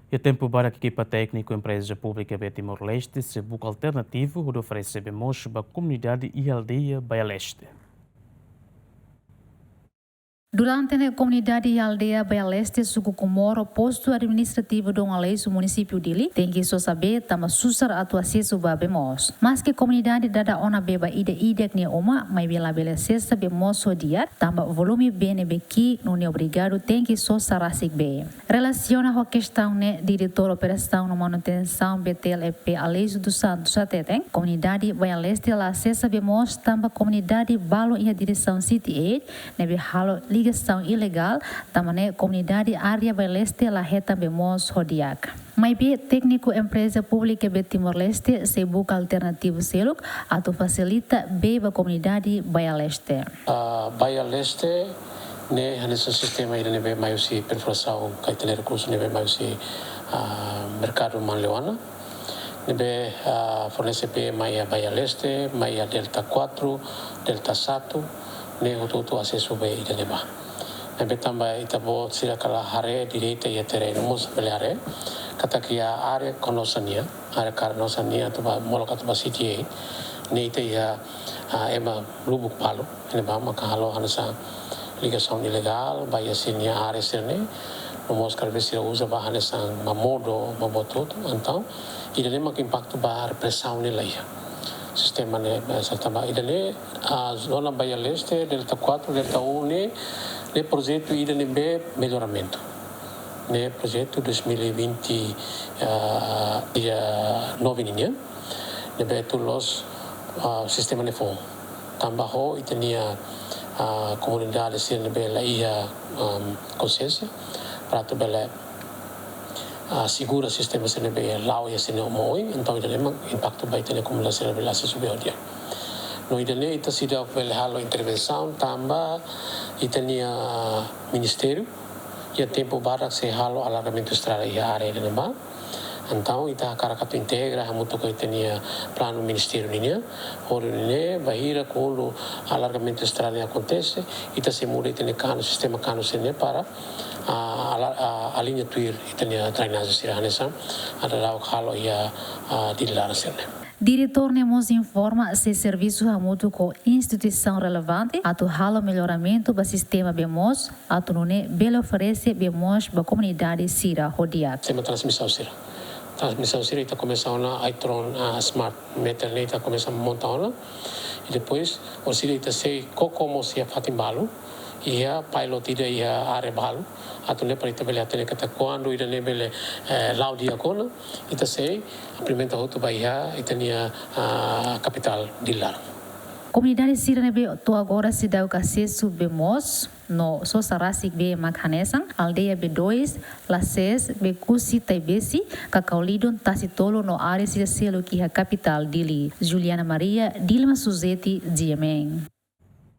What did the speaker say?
E tempo para que equipa técnico empresa pública de Timor-Leste se busca alternativo de oferecer bemos para a comunidade e aldeia Baía Leste. Durante a comunidade e aldeia Baía Leste, suku kumoro posto administrativo do do município dele, tem que só saber tama susar atuação suba bemos. Mas que comunidade dada ona beba ide que uma, mas bela sexta bemos o dia, tama volume bene beki no ne obrigado tem que só sarasik be. Relaciona a questão ne diretor operação no manutenção BTLP Alejo do Santos Sateten, comunidade Baía Leste la sexta bemos tamba comunidade balo e a direção City Aid, nebe halo ligação ilegal, tamane comunidade área Baía Leste la reta bemos rodiak. Mas be técnico empresa pública de Timor-Leste se busca alternativo seluk, ato facilita beba comunidade Baía Leste. Baía Leste ne nesse sistema ainda nebe mais se perfuração que tem recurso nebe mais se mercado manlewana nebe fornece be mais Baía Leste, mais Delta 4, Delta 7 ne o acesso be ida neba. Nebe também itabo sira kala hare direita e terreno mus belare kata kia área conosania área conosania to ba moloka to ba CTA ne ite ya ema lubuk palu neba makahalo hanasa ligação ilegal vai assim a área serne no moscar ver se usa ba hanasa mamodo mabotot então ele nem que impacto ba repressão nele sistema ne satama ele a zona Baía Leste Delta 4 Delta 1 ne projeto ele be melhoramento ne projeto 2020 9 ninha ne be tulos sistema ne fom tambaho itenia a comunidade se ne be la ia consciência para tu bela segura sistema se ne be lao ia se ne moi então ele impacto vai ter como la se bela se subir dia no idene ita sida bela halo intervenção tamba itenia ministério e tempo barak se halo alargamento estrada e área de nema então ita karakatu integra hamuto ko itenia plano ministério ninya ora ne bahira ko alargamento estrada acontece ita se muda itene cano sistema cano sene para a linha tuir itenia drainagem sirahanesa ada halo ia dilar sene. Diretor Nemos informa se serviço hamuto com instituição relevante, atu halo melhoramento do sistema BEMOS, atu nune belo oferece BEMOS para comunidade Sira Rodiak. Sistema transmissão Sira está começando a iTron Smart Meter, está começando a montar e depois o Sira está se como se fatimbalo e a pilot e a área balo atu ne para tabela tene kata quando ida ne bele laudia kona ita sei implementa hotu baia itania capital dilar. Comunidade Sira nebe to agora se dá o acesso bemos no so sarasik be makhanesan aldeia B2 lases be kusi taibesi kakaulidon tasitolo no área sira selo que a capital dili Juliana Maria Dilma Suzeti Diameng.